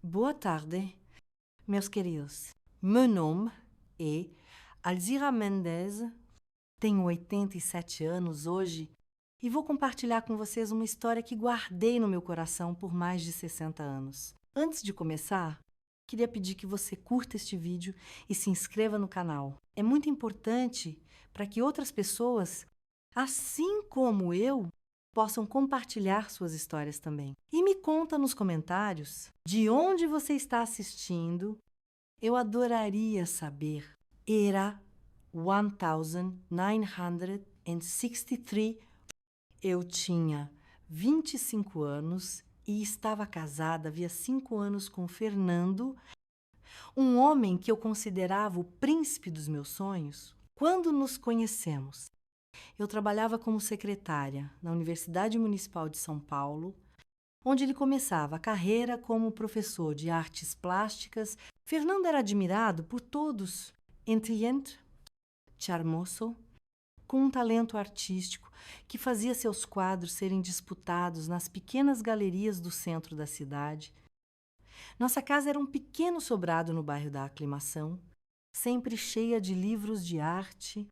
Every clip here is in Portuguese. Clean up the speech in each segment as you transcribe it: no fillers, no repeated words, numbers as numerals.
Boa tarde, meus queridos. Meu nome é Alzira Mendes, tenho 87 anos hoje e vou compartilhar com vocês uma história que guardei no meu coração por mais de 60 anos. Antes de começar, queria pedir que você curta este vídeo e se inscreva no canal. É muito importante para que outras pessoas, assim como eu, possam compartilhar suas histórias também. E me conta nos comentários de onde você está assistindo. Eu adoraria saber. Era 1963. Eu tinha 25 anos e estava casada havia 5 anos com Fernando, um homem que eu considerava o príncipe dos meus sonhos. Quando nos conhecemos, eu trabalhava como secretária na Universidade Municipal de São Paulo, onde ele começava a carreira como professor de artes plásticas. Fernando era admirado por todos, intrigante, charmoso, com um talento artístico que fazia seus quadros serem disputados nas pequenas galerias do centro da cidade. Nossa casa era um pequeno sobrado no bairro da Aclimação, sempre cheia de livros de arte,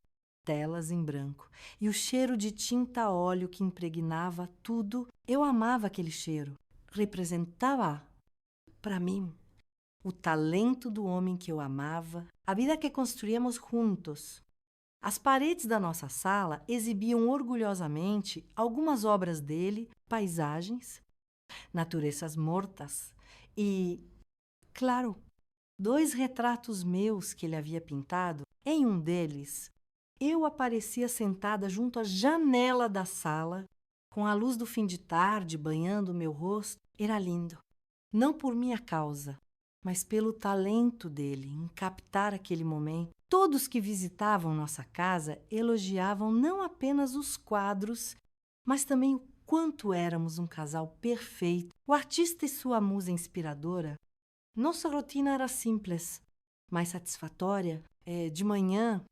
telas em branco, e o cheiro de tinta a óleo que impregnava tudo. Eu amava aquele cheiro. Representava, para mim, o talento do homem que eu amava, a vida que construíamos juntos. As paredes da nossa sala exibiam orgulhosamente algumas obras dele, paisagens, naturezas mortas e, claro, 2 retratos meus que ele havia pintado. Em um deles, eu aparecia sentada junto à janela da sala, com a luz do fim de tarde banhando meu rosto. Era lindo, não por minha causa, mas pelo talento dele em captar aquele momento. Todos que visitavam nossa casa elogiavam não apenas os quadros, mas também o quanto éramos um casal perfeito. O artista e sua musa inspiradora. Nossa rotina era simples, mas satisfatória. De manhã,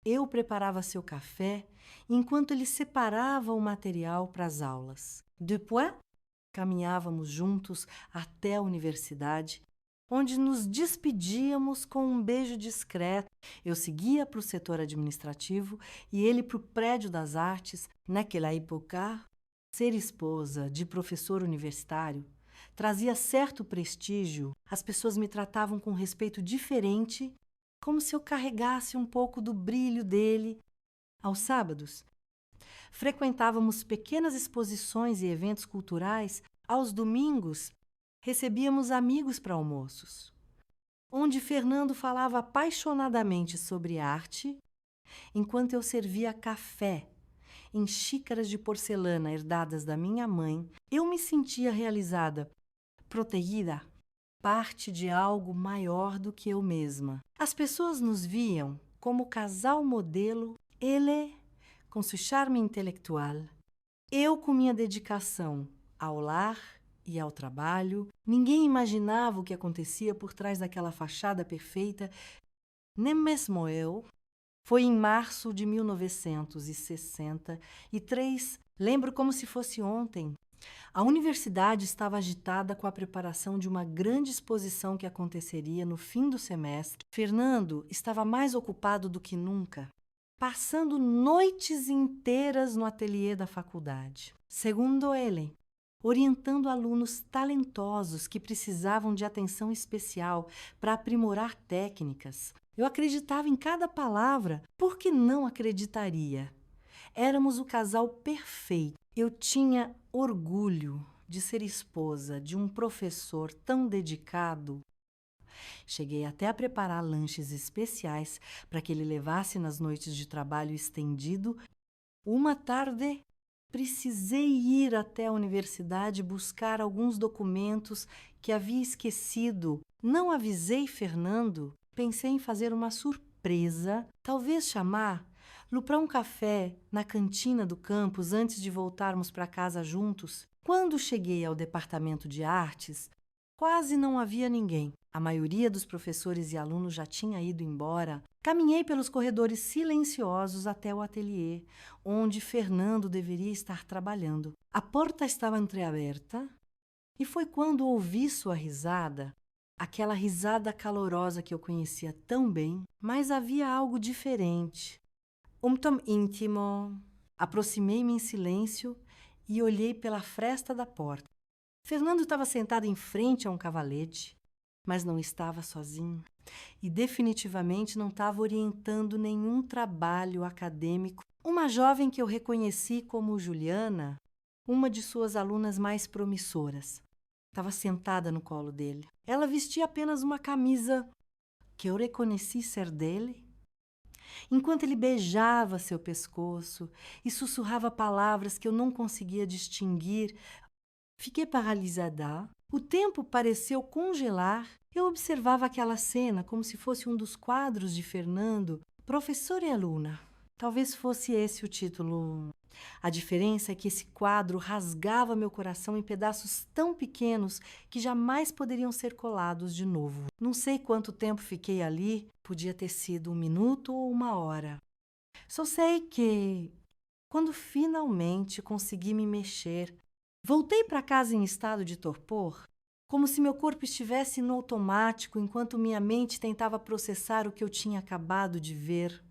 eu preparava seu café, enquanto ele separava o material para as aulas. Depois, caminhávamos juntos até a universidade, onde nos despedíamos com um beijo discreto. Eu seguia para o setor administrativo e ele para o prédio das artes. Naquela época, ser esposa de professor universitário trazia certo prestígio. As pessoas me tratavam com respeito diferente, como se eu carregasse um pouco do brilho dele. Aos sábados, frequentávamos pequenas exposições e eventos culturais. Aos domingos, recebíamos amigos para almoços, onde Fernando falava apaixonadamente sobre arte, enquanto eu servia café em xícaras de porcelana herdadas da minha mãe. Eu me sentia realizada, protegida, parte de algo maior do que eu mesma. As pessoas nos viam como casal modelo, ele com seu charme intelectual, eu com minha dedicação ao lar e ao trabalho. Ninguém imaginava o que acontecia por trás daquela fachada perfeita, nem mesmo eu. Foi em março de 1963. Lembro como se fosse ontem. A universidade estava agitada com a preparação de uma grande exposição que aconteceria no fim do semestre. Fernando estava mais ocupado do que nunca, passando noites inteiras no ateliê da faculdade. Segundo ele, orientando alunos talentosos que precisavam de atenção especial para aprimorar técnicas. Eu acreditava em cada palavra. Por que não acreditaria? Éramos o casal perfeito. Eu tinha orgulho de ser esposa de um professor tão dedicado. Cheguei até a preparar lanches especiais para que ele levasse nas noites de trabalho estendido. Uma tarde, precisei ir até a universidade buscar alguns documentos que havia esquecido. Não avisei Fernando. Pensei em fazer uma surpresa, talvez chamá-lo para um café na cantina do campus antes de voltarmos para casa juntos. Quando cheguei ao departamento de artes, quase não havia ninguém. A maioria dos professores e alunos já tinha ido embora. Caminhei pelos corredores silenciosos até o ateliê, onde Fernando deveria estar trabalhando. A porta estava entreaberta e foi quando ouvi sua risada aquela risada calorosa que eu conhecia tão bem, mas havia algo diferente. Um tom íntimo. Aproximei-me em silêncio e olhei pela fresta da porta. Fernando estava sentado em frente a um cavalete, mas não estava sozinho e definitivamente não estava orientando nenhum trabalho acadêmico. Uma jovem que eu reconheci como Juliana, uma de suas alunas mais promissoras, estava sentada no colo dele. Ela vestia apenas uma camisa que eu reconheci ser dele. Enquanto ele beijava seu pescoço e sussurrava palavras que eu não conseguia distinguir, fiquei paralisada. O tempo pareceu congelar. Eu observava aquela cena como se fosse um dos quadros de Fernando, Professor e Aluna. Talvez fosse esse o título. A diferença é que esse quadro rasgava meu coração em pedaços tão pequenos que jamais poderiam ser colados de novo. Não sei quanto tempo fiquei ali, podia ter sido 1 minuto ou 1 hora. Só sei que, quando finalmente consegui me mexer, voltei para casa em estado de torpor, como se meu corpo estivesse no automático enquanto minha mente tentava processar o que eu tinha acabado de ver.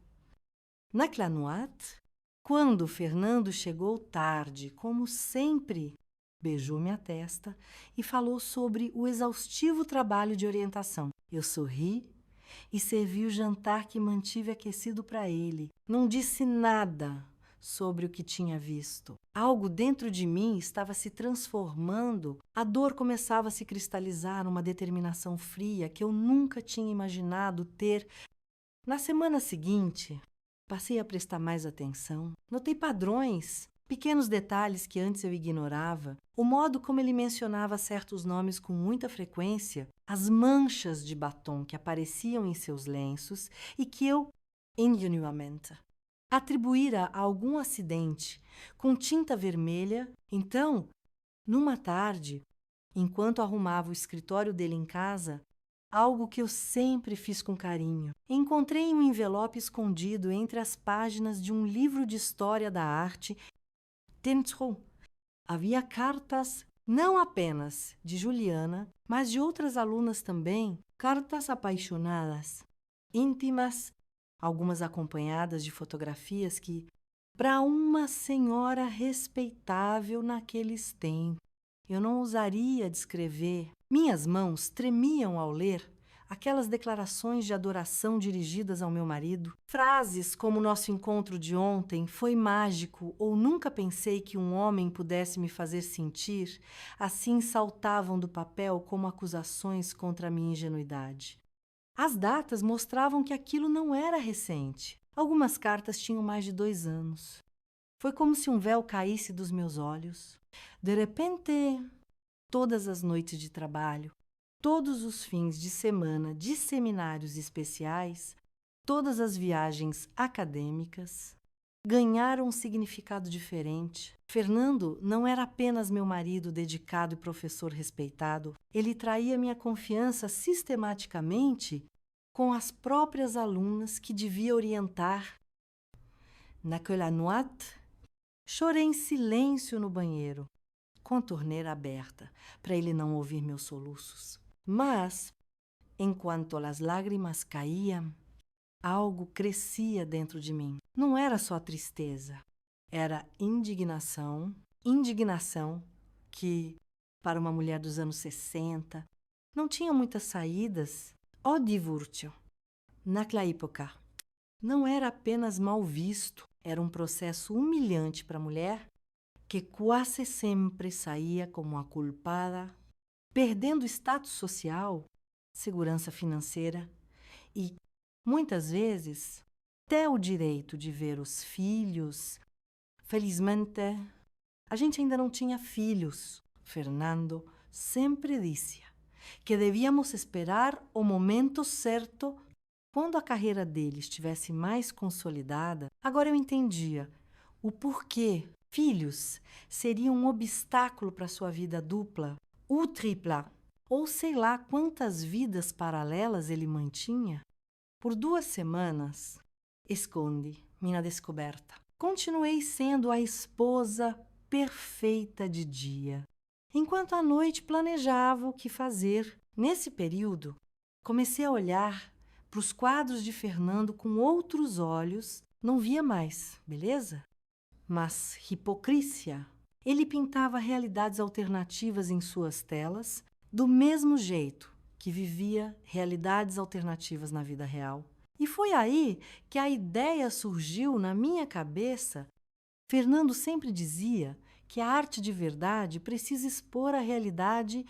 Na Clanoite, quando Fernando chegou tarde, como sempre, beijou minha testa e falou sobre o exaustivo trabalho de orientação. Eu sorri e servi o jantar que mantive aquecido para ele. Não disse nada sobre o que tinha visto. Algo dentro de mim estava se transformando. A dor começava a se cristalizar numa determinação fria que eu nunca tinha imaginado ter. Na semana seguinte, passei a prestar mais atenção. Notei padrões, pequenos detalhes que antes eu ignorava, o modo como ele mencionava certos nomes com muita frequência, as manchas de batom que apareciam em seus lenços e que eu, ingenuamente, atribuíra a algum acidente com tinta vermelha. Então, numa tarde, enquanto arrumava o escritório dele em casa, algo que eu sempre fiz com carinho, encontrei um envelope escondido entre as páginas de um livro de história da arte. Dentro havia cartas não apenas de Juliana, mas de outras alunas também, cartas apaixonadas, íntimas, algumas acompanhadas de fotografias que, para uma senhora respeitável naqueles tempos, eu não ousaria descrever. Minhas mãos tremiam ao ler aquelas declarações de adoração dirigidas ao meu marido. Frases como nosso encontro de ontem foi mágico ou nunca pensei que um homem pudesse me fazer sentir, assim saltavam do papel como acusações contra a minha ingenuidade. As datas mostravam que aquilo não era recente. Algumas cartas tinham mais de 2 anos. Foi como se um véu caísse dos meus olhos. De repente, todas as noites de trabalho, todos os fins de semana de seminários especiais, todas as viagens acadêmicas ganharam um significado diferente. Fernando não era apenas meu marido dedicado e professor respeitado. Ele traía minha confiança sistematicamente com as próprias alunas que devia orientar. Naquela noite, chorei em silêncio no banheiro, com a torneira aberta, para ele não ouvir meus soluços. Mas, enquanto as lágrimas caíam, algo crescia dentro de mim. Não era só tristeza, era indignação. Indignação que, para uma mulher dos anos 60, não tinha muitas saídas. O divórcio, naquela época, não era apenas mal visto, era um processo humilhante para a mulher que quase sempre saía como a culpada, perdendo status social, segurança financeira e, muitas vezes, até o direito de ver os filhos. Felizmente, a gente ainda não tinha filhos. Fernando sempre dizia que devíamos esperar o momento certo. Quando a carreira dele estivesse mais consolidada, agora eu entendia o porquê filhos seriam um obstáculo para sua vida dupla, ou tripla, ou sei lá quantas vidas paralelas ele mantinha. Por 2 semanas, esconde minha descoberta. Continuei sendo a esposa perfeita de dia, enquanto à noite planejava o que fazer Nesse período, comecei a olhar para os quadros de Fernando com outros olhos. Não via mais, beleza? Mas hipocrisia. Ele pintava realidades alternativas em suas telas, do mesmo jeito que vivia realidades alternativas na vida real. E foi aí que a ideia surgiu na minha cabeça. Fernando sempre dizia que a arte de verdade precisa expor a realidade,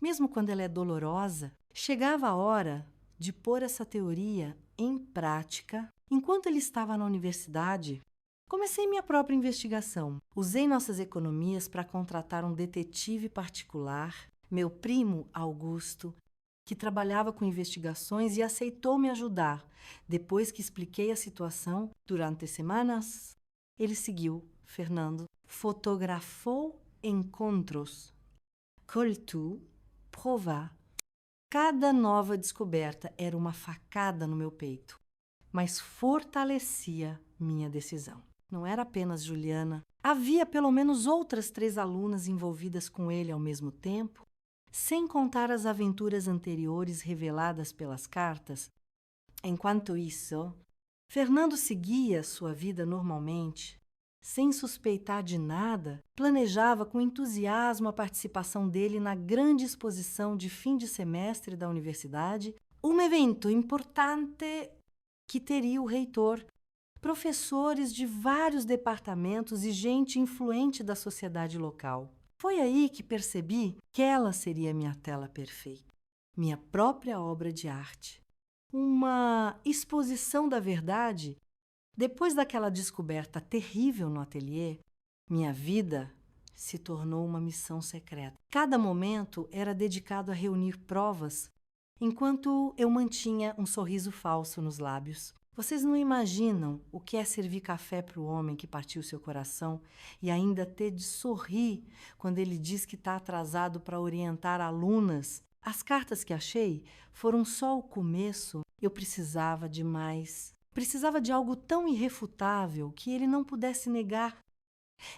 mesmo quando ela é dolorosa. Chegava a hora de pôr essa teoria em prática. Enquanto ele estava na universidade, comecei minha própria investigação. Usei nossas economias para contratar um detetive particular, meu primo Augusto, que trabalhava com investigações e aceitou me ajudar. Depois que expliquei a situação durante semanas, ele seguiu. Fernando fotografou encontros. Coltu prova. Cada nova descoberta era uma facada no meu peito, mas fortalecia minha decisão. Não era apenas Juliana. Havia pelo menos outras 3 alunas envolvidas com ele ao mesmo tempo, sem contar as aventuras anteriores reveladas pelas cartas. Enquanto isso, Fernando seguia sua vida normalmente. Sem suspeitar de nada, planejava com entusiasmo a participação dele na grande exposição de fim de semestre da universidade, um evento importante que teria o reitor, professores de vários departamentos e gente influente da sociedade local. Foi aí que percebi que ela seria minha tela perfeita, minha própria obra de arte. Uma exposição da verdade. Depois daquela descoberta terrível no ateliê, minha vida se tornou uma missão secreta. Cada momento era dedicado a reunir provas, enquanto eu mantinha um sorriso falso nos lábios. Vocês não imaginam o que é servir café para o homem que partiu seu coração e ainda ter de sorrir quando ele diz que está atrasado para orientar alunas. As cartas que achei foram só o começo. Eu precisava de mais. Precisava de algo tão irrefutável que ele não pudesse negar.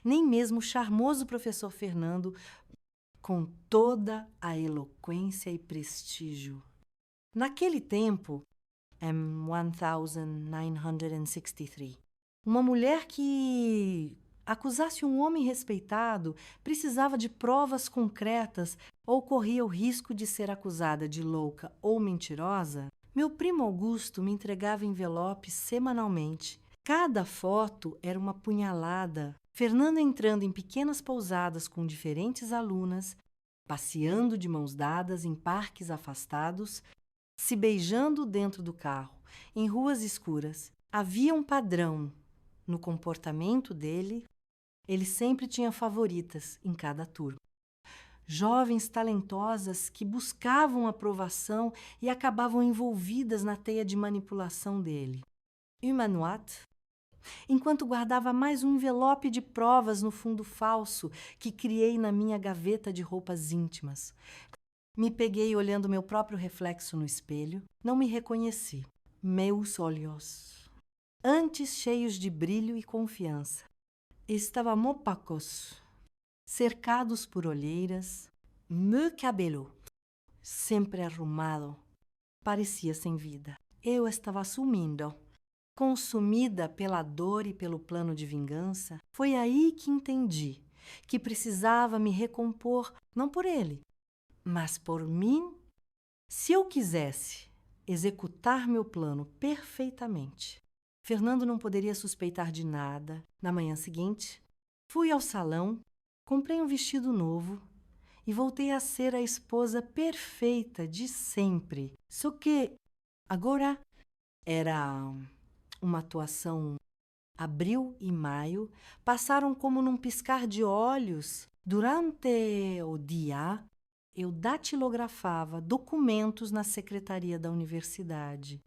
Nem mesmo o charmoso professor Fernando, com toda a eloquência e prestígio. Naquele tempo, em 1963, uma mulher que acusasse um homem respeitado precisava de provas concretas ou corria o risco de ser acusada de louca ou mentirosa. Meu primo Augusto me entregava envelopes semanalmente. Cada foto era uma punhalada. Fernando entrando em pequenas pousadas com diferentes alunas, passeando de mãos dadas em parques afastados, se beijando dentro do carro, em ruas escuras. Havia um padrão no comportamento dele. Ele sempre tinha favoritas em cada turma. Jovens talentosas que buscavam aprovação e acabavam envolvidas na teia de manipulação dele. Humanoite, enquanto guardava mais um envelope de provas no fundo falso que criei na minha gaveta de roupas íntimas. Me peguei olhando meu próprio reflexo no espelho. Não me reconheci. Meus olhos, antes cheios de brilho e confiança, estavam opacos, cercados por olheiras. Meu cabelo, sempre arrumado, parecia sem vida. Eu estava sumindo, consumida pela dor e pelo plano de vingança. Foi aí que entendi que precisava me recompor, não por ele, mas por mim. Se eu quisesse executar meu plano perfeitamente, Fernando não poderia suspeitar de nada. Na manhã seguinte, fui ao salão, comprei um vestido novo e voltei a ser a esposa perfeita de sempre. Só que agora era uma atuação. Abril e maio passaram como num piscar de olhos. Durante o dia, eu datilografava documentos na secretaria da universidade.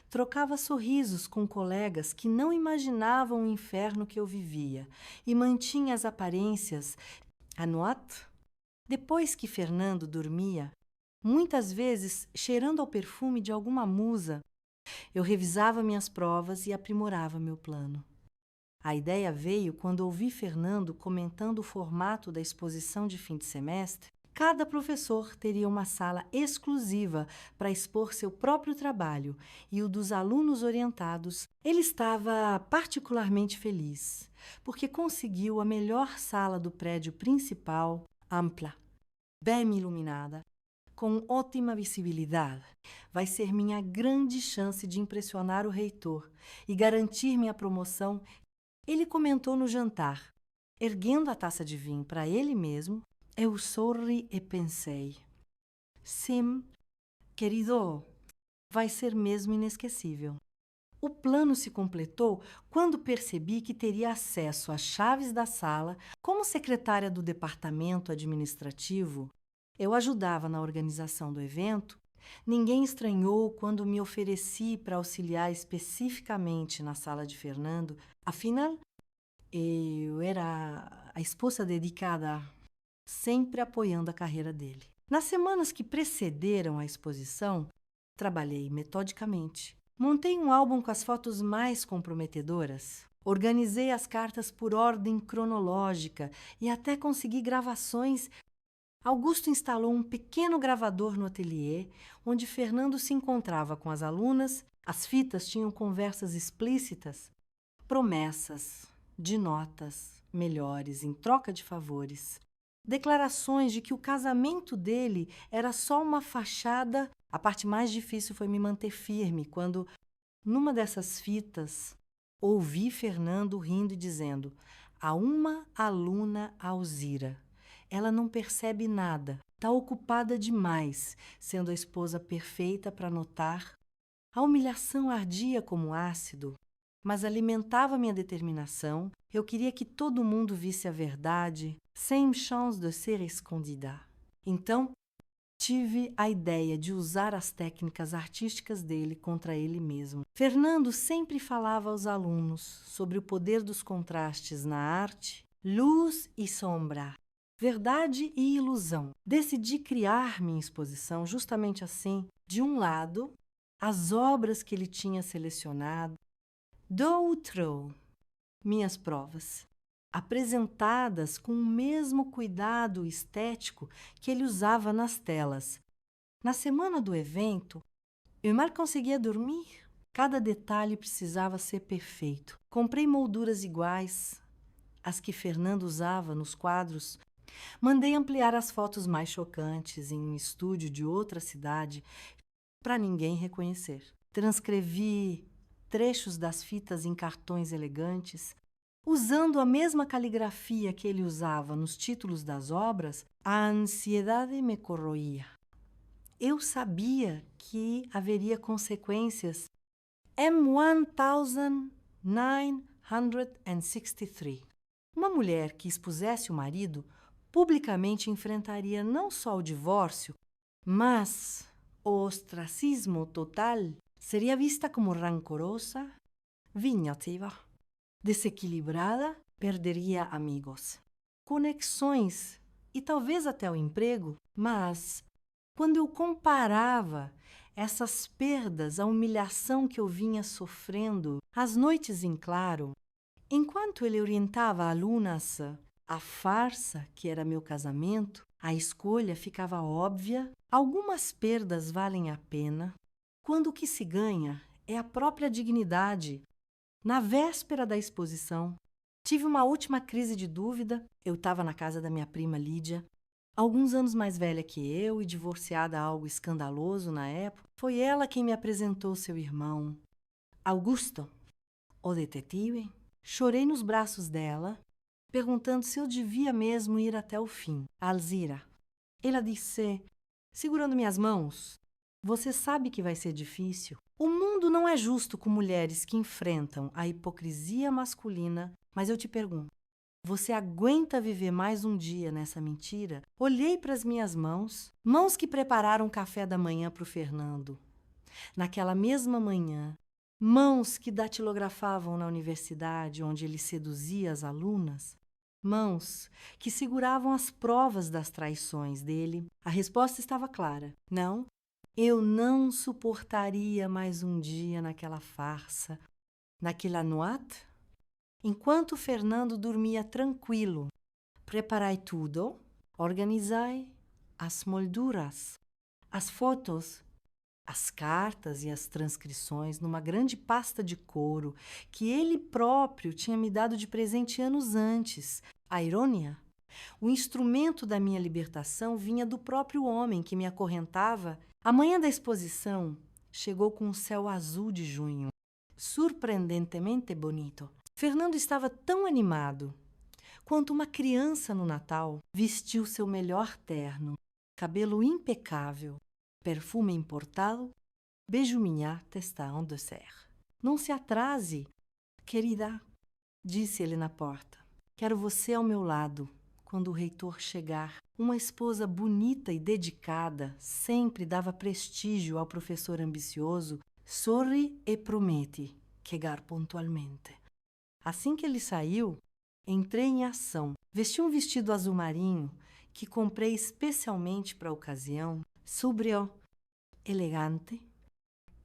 Trocava sorrisos com colegas que não imaginavam o inferno que eu vivia e mantinha as aparências. À noite, depois que Fernando dormia, muitas vezes cheirando ao perfume de alguma musa, eu revisava minhas provas e aprimorava meu plano. A ideia veio quando ouvi Fernando comentando o formato da exposição de fim de semestre. Cada professor teria uma sala exclusiva para expor seu próprio trabalho e o dos alunos orientados. Ele estava particularmente feliz, porque conseguiu a melhor sala do prédio principal, ampla, bem iluminada, com ótima visibilidade. Vai ser minha grande chance de impressionar o reitor e garantir minha promoção. Ele comentou no jantar, erguendo a taça de vinho para ele mesmo. Eu sorri e pensei: sim, querido, vai ser mesmo inesquecível. O plano se completou quando percebi que teria acesso às chaves da sala. Como secretária do departamento administrativo, eu ajudava na organização do evento. Ninguém estranhou quando me ofereci para auxiliar especificamente na sala de Fernando. Afinal, eu era a esposa dedicada, sempre apoiando a carreira dele. Nas semanas que precederam a exposição, trabalhei metodicamente. Montei um álbum com as fotos mais comprometedoras. Organizei as cartas por ordem cronológica e até consegui gravações. Augusto instalou um pequeno gravador no ateliê, onde Fernando se encontrava com as alunas. As fitas tinham conversas explícitas, promessas de notas melhores em troca de favores, declarações de que o casamento dele era só uma fachada. A parte mais difícil foi me manter firme quando, numa dessas fitas, ouvi Fernando rindo e dizendo: "A uma aluna Alzira. Ela não percebe nada, está ocupada demais, sendo a esposa perfeita para notar." A humilhação ardia como ácido, mas alimentava minha determinação. Eu queria que todo mundo visse a verdade, sem chance de ser escondida. Então, tive a ideia de usar as técnicas artísticas dele contra ele mesmo. Fernando sempre falava aos alunos sobre o poder dos contrastes na arte, luz e sombra, verdade e ilusão. Decidi criar minha exposição justamente assim. De um lado, as obras que ele tinha selecionado, do outro, minhas provas, apresentadas com o mesmo cuidado estético que ele usava nas telas. Na semana do evento, eu mal conseguia dormir. Cada detalhe precisava ser perfeito. Comprei molduras iguais às que Fernando usava nos quadros. Mandei ampliar as fotos mais chocantes em um estúdio de outra cidade para ninguém reconhecer. Transcrevi trechos das fitas em cartões elegantes. Usando a mesma caligrafia que ele usava nos títulos das obras, a ansiedade me corroía. Eu sabia que haveria consequências. M1963. Uma mulher que expusesse o marido publicamente enfrentaria não só o divórcio, mas o ostracismo total. Seria vista como rancorosa, vingativa, desequilibrada, perderia amigos, conexões e talvez até o emprego. Mas, quando eu comparava essas perdas à humilhação que eu vinha sofrendo, às noites em claro, enquanto ele orientava alunas à farsa que era meu casamento, a escolha ficava óbvia. Algumas perdas valem a pena quando o que se ganha é a própria dignidade. Na véspera da exposição, tive uma última crise de dúvida. Eu estava na casa da minha prima Lídia, alguns anos mais velha que eu e divorciada, algo escandaloso na época. Foi ela quem me apresentou seu irmão, Augusto, o detetive. Chorei nos braços dela, perguntando se eu devia mesmo ir até o fim. Alzira. Ela disse, segurando minhas mãos: "Você sabe que vai ser difícil. O mundo não é justo com mulheres que enfrentam a hipocrisia masculina, mas eu te pergunto, você aguenta viver mais um dia nessa mentira?" Olhei para as minhas mãos que prepararam o café da manhã para o Fernando. Naquela mesma manhã, mãos que datilografavam na universidade onde ele seduzia as alunas, mãos que seguravam as provas das traições dele. A resposta estava clara: não. Eu não suportaria mais um dia naquela farsa, naquela noite. Enquanto Fernando dormia tranquilo, preparai tudo, organizai as molduras, as fotos, as cartas e as transcrições numa grande pasta de couro que ele próprio tinha me dado de presente anos antes. A irônia? O instrumento da minha libertação vinha do próprio homem que me acorrentava. A manhã da exposição chegou com um céu azul de junho, surpreendentemente bonito. Fernando estava tão animado quanto uma criança no Natal. Vestiu seu melhor terno, cabelo impecável, perfume importado, beijo minha testa en dessert. Não se atrase, querida, disse ele na porta. Quero você ao meu lado quando o reitor chegar. Uma esposa bonita e dedicada sempre dava prestígio ao professor ambicioso. Sorri e promete chegar pontualmente. Assim que ele saiu, entrei em ação. Vesti um vestido azul marinho que comprei especialmente para a ocasião, súbrio, elegante,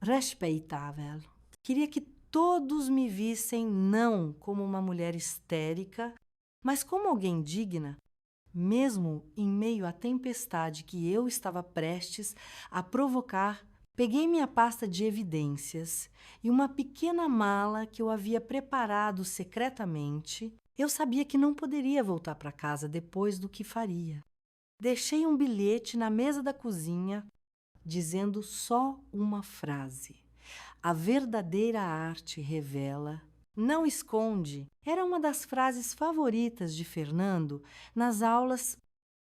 respeitável. Queria que todos me vissem não como uma mulher histérica, mas como alguém digna, mesmo em meio à tempestade que eu estava prestes a provocar. Peguei minha pasta de evidências e uma pequena mala que eu havia preparado secretamente. Eu sabia que não poderia voltar para casa depois do que faria. Deixei um bilhete na mesa da cozinha, dizendo só uma frase: a verdadeira arte revela, não esconde. Era uma das frases favoritas de Fernando nas aulas.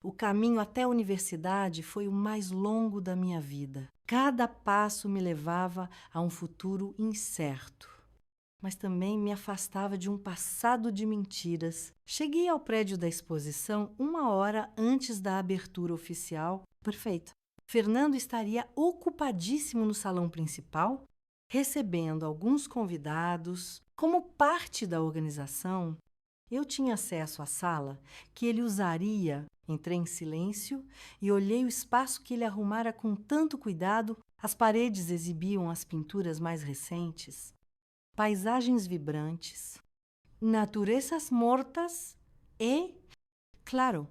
O caminho até a universidade foi o mais longo da minha vida. Cada passo me levava a um futuro incerto, mas também me afastava de um passado de mentiras. Cheguei ao prédio da exposição 1 hora antes da abertura oficial. Perfeito. Fernando estaria ocupadíssimo no salão principal, recebendo alguns convidados. Como parte da organização, eu tinha acesso à sala que ele usaria. Entrei em silêncio e olhei o espaço que ele arrumara com tanto cuidado. As paredes exibiam as pinturas mais recentes, paisagens vibrantes, naturezas mortas e, claro,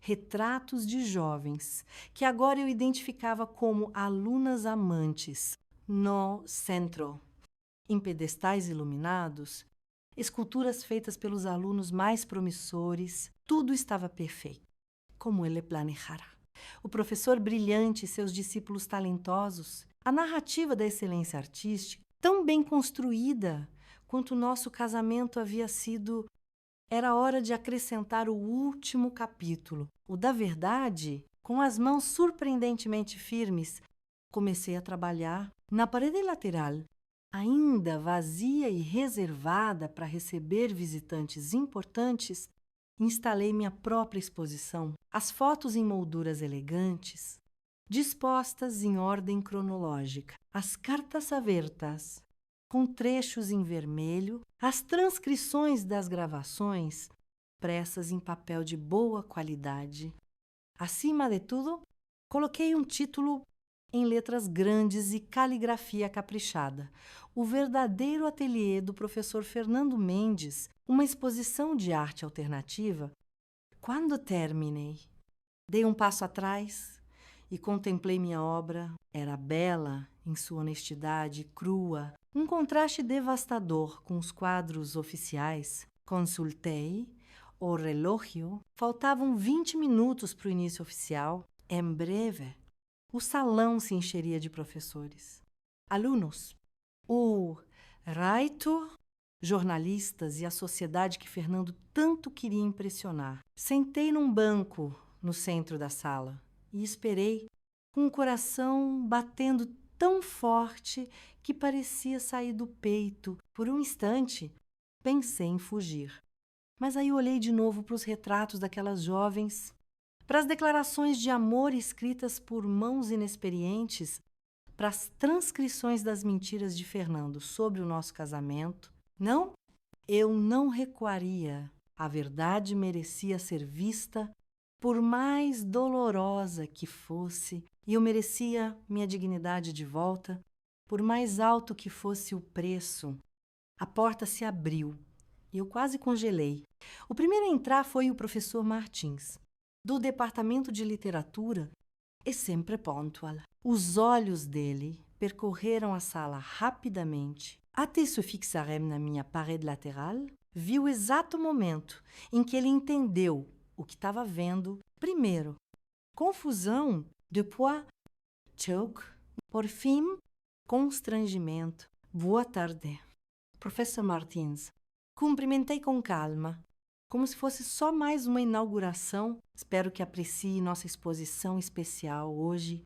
retratos de jovens que agora eu identificava como alunas amantes no centro. Em pedestais iluminados, esculturas feitas pelos alunos mais promissores. Tudo estava perfeito, como ele planejara. O professor brilhante e seus discípulos talentosos. A narrativa da excelência artística, tão bem construída quanto o nosso casamento havia sido. Era hora de acrescentar o último capítulo, o da verdade. Com as mãos surpreendentemente firmes, comecei a trabalhar na parede lateral, ainda vazia e reservada para receber visitantes importantes. Instalei minha própria exposição, as fotos em molduras elegantes, dispostas em ordem cronológica, as cartas abertas, com trechos em vermelho, as transcrições das gravações, impressas em papel de boa qualidade. Acima de tudo, coloquei um título em letras grandes e caligrafia caprichada: O verdadeiro ateliê do professor Fernando Mendes, uma exposição de arte alternativa. Quando terminei, dei um passo atrás e contemplei minha obra. Era bela em sua honestidade crua, um contraste devastador com os quadros oficiais. Consultei o relógio. Faltavam 20 minutos para o início oficial. Em breve, o salão se encheria de professores, alunos, o reitor, jornalistas e a sociedade que Fernando tanto queria impressionar. Sentei num banco no centro da sala e esperei, com o coração batendo tão forte que parecia sair do peito. Por um instante, pensei em fugir. Mas aí olhei de novo para os retratos daquelas jovens, para as declarações de amor escritas por mãos inexperientes, para as transcrições das mentiras de Fernando sobre o nosso casamento. Não, eu não recuaria. A verdade merecia ser vista, por mais dolorosa que fosse, e eu merecia minha dignidade de volta, por mais alto que fosse o preço. A porta se abriu e eu quase congelei. O primeiro a entrar foi o professor Martins. do departamento de literatura é sempre pontual. Os olhos dele percorreram a sala rapidamente até se fixarem na minha parede lateral. Vi o exato momento em que ele entendeu o que estava vendo. Primeiro, confusão, depois, choque, por fim, constrangimento. Boa tarde, professor Martins. Cumprimentei com calma, como se fosse só mais uma inauguração. Espero que aprecie nossa exposição especial hoje.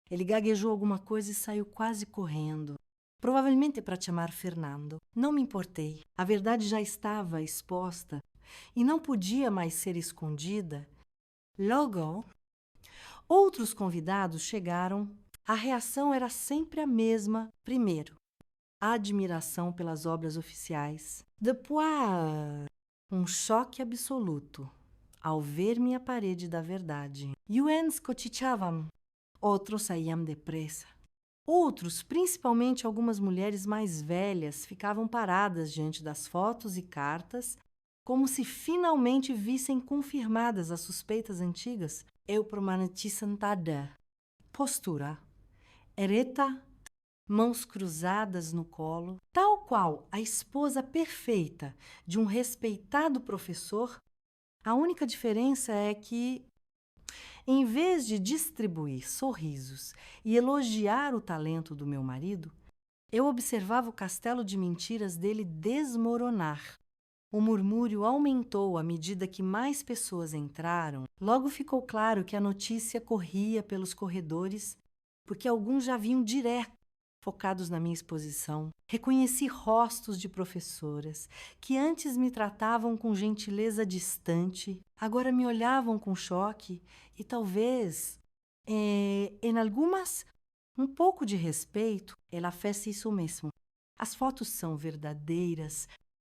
Ele gaguejou alguma coisa e saiu quase correndo. Provavelmente para chamar Fernando. Não me importei. A verdade já estava exposta e não podia mais ser escondida. Logo, outros convidados chegaram. A reação era sempre a mesma. Primeiro, a admiração pelas obras oficiais. Depois, um choque absoluto ao ver minha parede da verdade. Uns cochichavam, outros saíam depressa. Outros, principalmente algumas mulheres mais velhas, ficavam paradas diante das fotos e cartas, como se finalmente vissem confirmadas as suspeitas antigas. Eu permaneci sentada. Postura ereta, mãos cruzadas no colo, tal qual a esposa perfeita de um respeitado professor. A única diferença é que, em vez de distribuir sorrisos e elogiar o talento do meu marido, eu observava o castelo de mentiras dele desmoronar. O murmúrio aumentou à medida que mais pessoas entraram. Logo ficou claro que a notícia corria pelos corredores, porque alguns já vinham direto, focados na minha exposição. Reconheci rostos de professoras que antes me tratavam com gentileza distante, agora me olhavam com choque e talvez, em algumas, um pouco de respeito. Ela fez isso mesmo. As fotos são verdadeiras.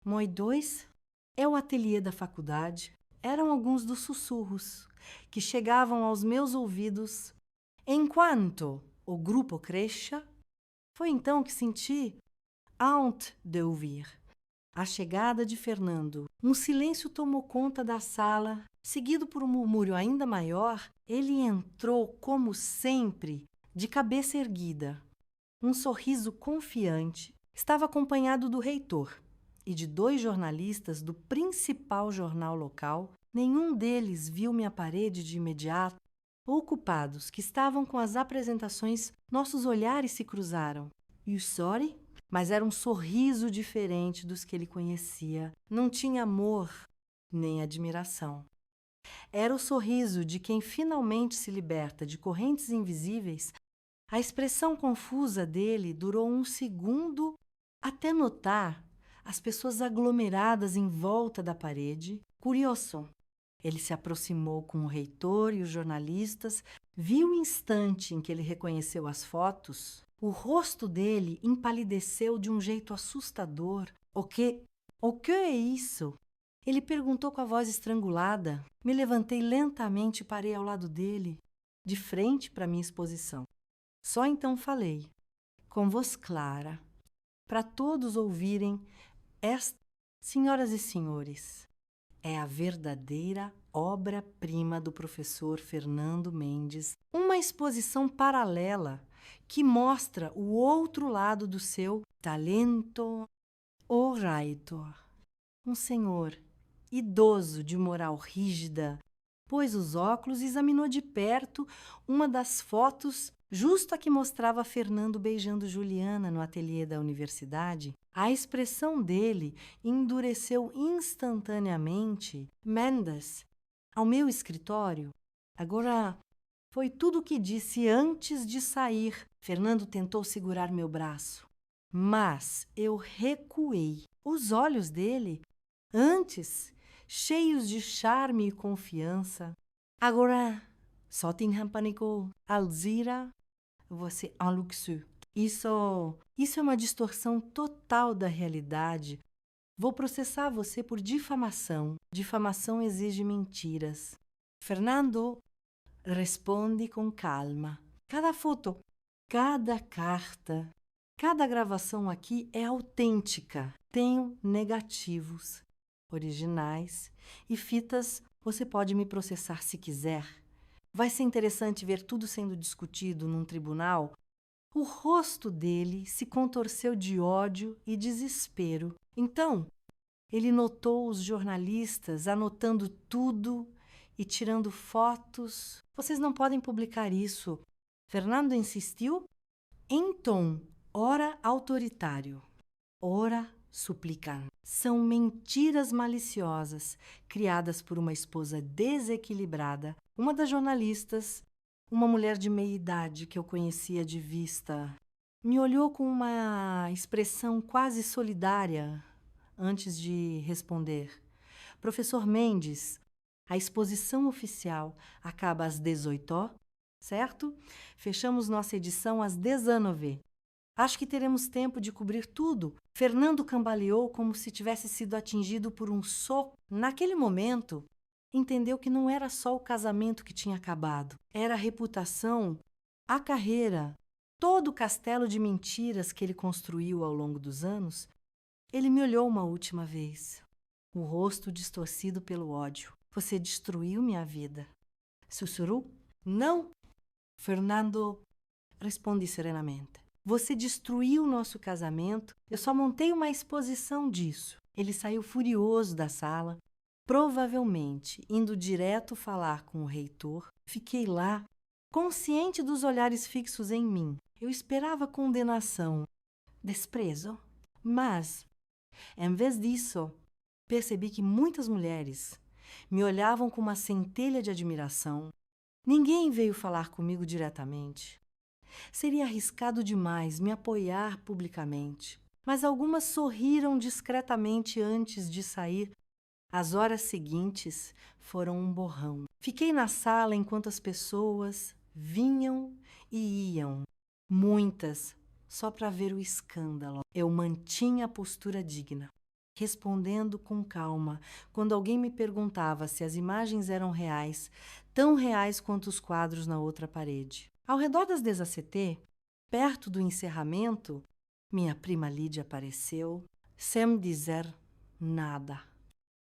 Moi 2 é o ateliê da faculdade. Eram alguns dos sussurros que chegavam aos meus ouvidos enquanto o grupo crescia. Foi então que senti honte de ouvir a chegada de Fernando. Um silêncio tomou conta da sala, seguido por um murmúrio ainda maior. Ele entrou, como sempre, de cabeça erguida, um sorriso confiante. Estava acompanhado do reitor e de 2 jornalistas do principal jornal local. Nenhum deles viu minha parede de imediato. Ocupados, que estavam com as apresentações, nossos olhares se cruzaram. You sorry? Mas era um sorriso diferente dos que ele conhecia. Não tinha amor nem admiração. Era o sorriso de quem finalmente se liberta de correntes invisíveis. A expressão confusa dele durou 1 segundo até notar as pessoas aglomeradas em volta da parede. Curioso. Ele se aproximou com o reitor e os jornalistas. Viu o instante em que ele reconheceu as fotos. O rosto dele empalideceu de um jeito assustador. O que é isso? Ele perguntou com a voz estrangulada. Me levantei lentamente e parei ao lado dele, de frente para minha exposição. Só então falei, com voz clara, para todos ouvirem, senhoras e senhores, é a verdadeira obra-prima do professor Fernando Mendes, uma exposição paralela que mostra o outro lado do seu talento. O reitor, um senhor idoso de moral rígida, pôs os óculos e examinou de perto uma das fotos, justo a que mostrava Fernando beijando Juliana no ateliê da universidade. A expressão dele endureceu instantaneamente. Mendes, ao meu escritório. Agora, foi tudo o que disse antes de sair. Fernando tentou segurar meu braço, mas eu recuei. Os olhos dele, antes cheios de charme e confiança, agora só tinham pânico. Alzira, você é um luxo. Isso é uma distorção total da realidade. Vou processar você por difamação. Difamação exige mentiras. Fernando responde com calma. Cada foto, cada carta, cada gravação aqui é autêntica. Tenho negativos originais e fitas Você pode me processar se quiser. Vai ser interessante ver tudo sendo discutido num tribunal. O rosto dele se contorceu de ódio e desespero. Então, ele notou os jornalistas anotando tudo e tirando fotos. Vocês não podem publicar isso. Fernando insistiu em tom, ora autoritário, ora suplicante. São mentiras maliciosas criadas por uma esposa desequilibrada, uma das jornalistas, uma mulher de meia idade que eu conhecia de vista. Me olhou com uma expressão quase solidária antes de responder. Professor Mendes, a exposição oficial acaba às 18h, certo? Fechamos nossa edição às 19h. Acho que teremos tempo de cobrir tudo. Fernando cambaleou como se tivesse sido atingido por um soco. Naquele momento, entendeu que não era só o casamento que tinha acabado. Era a reputação, a carreira, todo o castelo de mentiras que ele construiu ao longo dos anos. Ele me olhou uma última vez, o rosto distorcido pelo ódio. Você destruiu minha vida. Sussurrou? Não. Fernando responde serenamente. Você destruiu nosso casamento. Eu só montei uma exposição disso. Ele saiu furioso da sala, provavelmente indo direto falar com o reitor. Fiquei lá, consciente dos olhares fixos em mim. Eu esperava condenação, desprezo, mas, em vez disso, percebi que muitas mulheres me olhavam com uma centelha de admiração. Ninguém veio falar comigo diretamente. Seria arriscado demais me apoiar publicamente, mas algumas sorriram discretamente antes de sair. As horas seguintes foram um borrão. Fiquei na sala enquanto as pessoas vinham e iam, muitas, só para ver o escândalo. Eu mantinha a postura digna, respondendo com calma quando alguém me perguntava se as imagens eram reais, tão reais quanto os quadros na outra parede. Ao redor das DZCT, perto do encerramento, minha prima Lídia apareceu, sem dizer nada.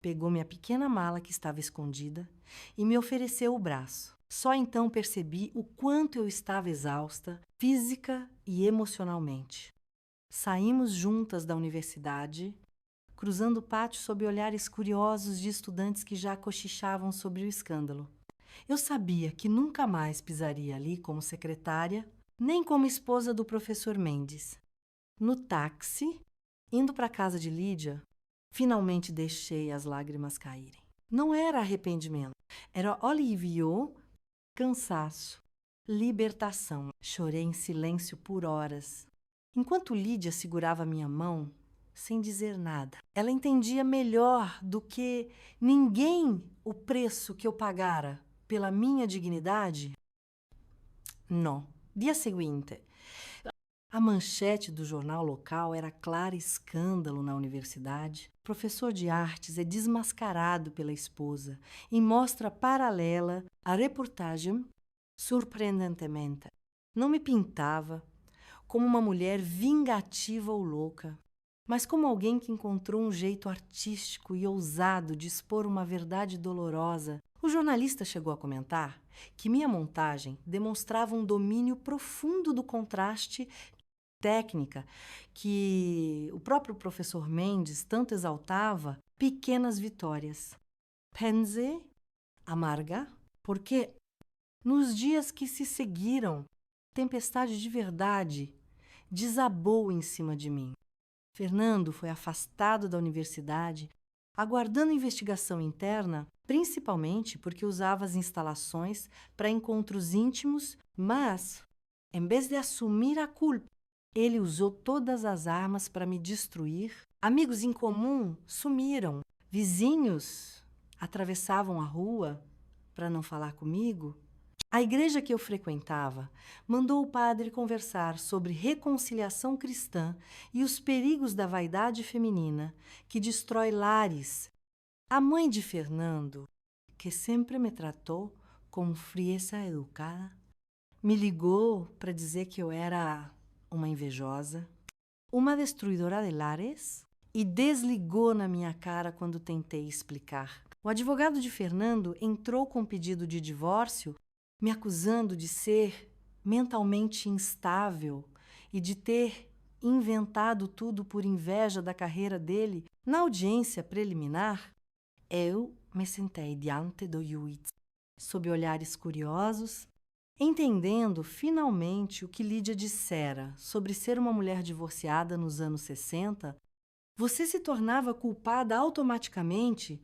Pegou minha pequena mala que estava escondida e me ofereceu o braço. Só então percebi o quanto eu estava exausta, física e emocionalmente. Saímos juntas da universidade, cruzando o pátio sob olhares curiosos de estudantes que já cochichavam sobre o escândalo. Eu sabia que nunca mais pisaria ali como secretária, nem como esposa do professor Mendes. No táxi, indo para a casa de Lídia, finalmente deixei as lágrimas caírem. Não era arrependimento, era alívio, cansaço, libertação. Chorei em silêncio por horas. Enquanto Lídia segurava minha mão, sem dizer nada, ela entendia melhor do que ninguém o preço que eu pagara pela minha dignidade? Não. Dia seguinte, a manchete do jornal local era clara escândalo na universidade. O professor de artes é desmascarado pela esposa e mostra paralela a reportagem surpreendentemente. Não me pintava como uma mulher vingativa ou louca, mas como alguém que encontrou um jeito artístico e ousado de expor uma verdade dolorosa. O jornalista chegou a comentar que minha montagem demonstrava um domínio profundo do contraste, técnica que o próprio professor Mendes tanto exaltava, pequenas vitórias. Pense, amarga, porque nos dias que se seguiram, tempestade de verdade desabou em cima de mim. Fernando foi afastado da universidade, aguardando investigação interna, principalmente porque usava as instalações para encontros íntimos, mas, em vez de assumir a culpa, ele usou todas as armas para me destruir. Amigos em comum sumiram. Vizinhos atravessavam a rua para não falar comigo. A igreja que eu frequentava mandou o padre conversar sobre reconciliação cristã e os perigos da vaidade feminina que destrói lares. A mãe de Fernando, que sempre me tratou com frieza educada, me ligou para dizer que eu era uma invejosa, uma destruidora de lares e desligou na minha cara quando tentei explicar. O advogado de Fernando entrou com pedido de divórcio, me acusando de ser mentalmente instável e de ter inventado tudo por inveja da carreira dele. Na audiência preliminar, eu me sentei diante do juiz, sob olhares curiosos, entendendo finalmente o que Lídia dissera sobre ser uma mulher divorciada nos anos 60. Você se tornava culpada automaticamente.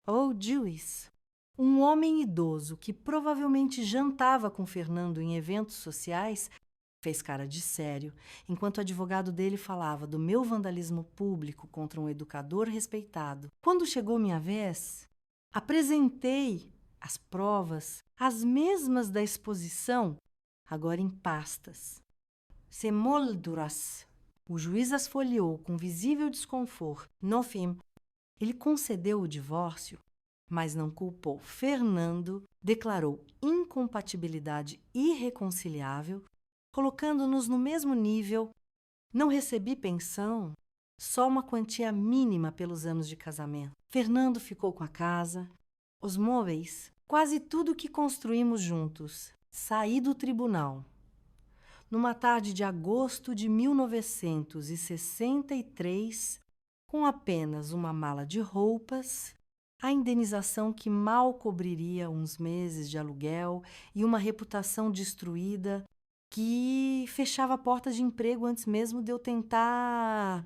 Oh, juiz! Um homem idoso que provavelmente jantava com Fernando em eventos sociais fez cara de sério, enquanto o advogado dele falava do meu vandalismo público contra um educador respeitado. Quando chegou minha vez, apresentei as provas, as mesmas da exposição, agora em pastas. Se molduras. O juiz as folheou com visível desconforto. No fim, ele concedeu o divórcio, mas não culpou Fernando, declarou incompatibilidade irreconciliável, colocando-nos no mesmo nível. Não recebi pensão, só uma quantia mínima pelos anos de casamento. Fernando ficou com a casa, os móveis, quase tudo que construímos juntos. Saí do tribunal. Numa tarde de agosto de 1963, com apenas uma mala de roupas, a indenização que mal cobriria uns meses de aluguel e uma reputação destruída que fechava portas de emprego antes mesmo de eu tentar.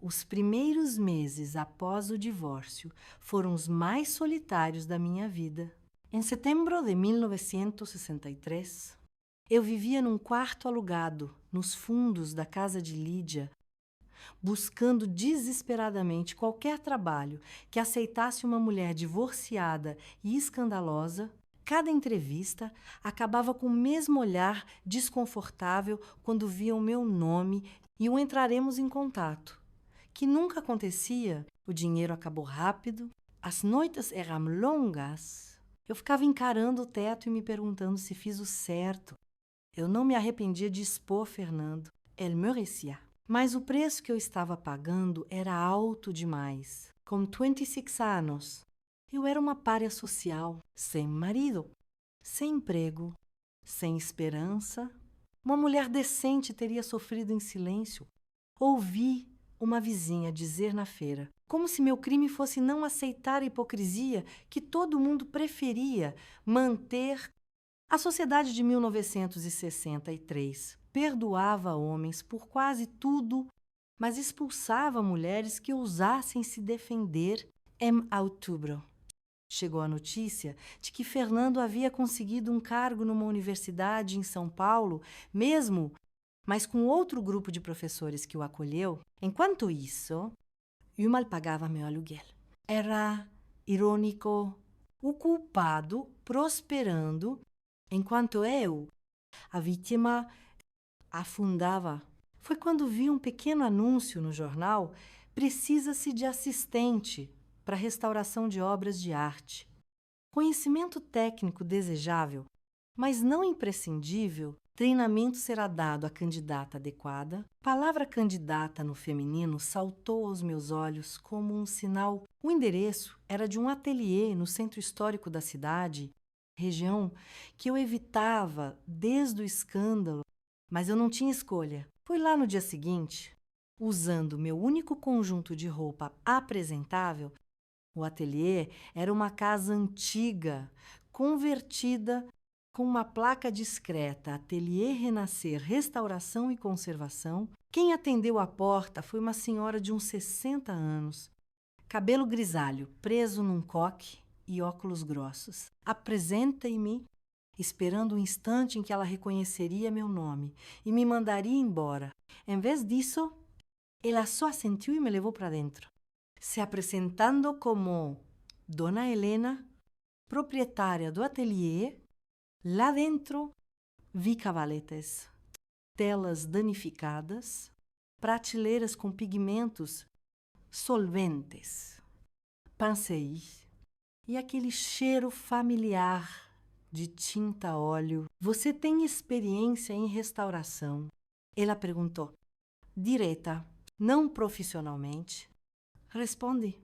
Os primeiros meses após o divórcio foram os mais solitários da minha vida. Em setembro de 1963, eu vivia num quarto alugado, nos fundos da casa de Lídia, buscando desesperadamente qualquer trabalho que aceitasse uma mulher divorciada e escandalosa. Cada entrevista acabava com o mesmo olhar desconfortável quando viam meu nome e o entraremos em contato, que nunca acontecia. O dinheiro acabou rápido, as noites eram longas. Eu ficava encarando o teto e me perguntando se fiz o certo. Eu não me arrependia de expor Fernando. Elle merecia. Mas o preço que eu estava pagando era alto demais. Com 26 anos, eu era uma pária social, sem marido, sem emprego, sem esperança. Uma mulher decente teria sofrido em silêncio. Ouvi uma vizinha dizer na feira, como se meu crime fosse não aceitar a hipocrisia que todo mundo preferia manter. A sociedade de 1963 perdoava homens por quase tudo, mas expulsava mulheres que ousassem se defender. Em outubro, chegou a notícia de que Fernando havia conseguido um cargo numa universidade em São Paulo, mesmo, mas com outro grupo de professores que o acolheu. Enquanto isso, eu mal pagava meu aluguel. Era irônico. O culpado prosperando, enquanto eu, a vítima, afundava. Foi quando vi um pequeno anúncio no jornal: precisa-se de assistente para restauração de obras de arte. Conhecimento técnico desejável, mas não imprescindível. Treinamento será dado à candidata adequada. Palavra candidata no feminino saltou aos meus olhos como um sinal. O endereço era de um ateliê no centro histórico da cidade, região que eu evitava desde o escândalo, mas eu não tinha escolha. Fui lá no dia seguinte, usando meu único conjunto de roupa apresentável. O ateliê era uma casa antiga, convertida com uma placa discreta: Ateliê Renascer, Restauração e Conservação. Quem atendeu à porta foi uma senhora de uns 60 anos, cabelo grisalho, preso num coque e óculos grossos. Apresentei-me, esperando o instante em que ela reconheceria meu nome e me mandaria embora. Em vez disso, ela só assentiu e me levou para dentro, se apresentando como Dona Helena, proprietária do ateliê. Lá dentro, vi cavaletes, telas danificadas, prateleiras com pigmentos solventes, pincéis e aquele cheiro familiar de tinta a óleo. Você tem experiência em restauração? Ela perguntou, direta, não profissionalmente. Respondi,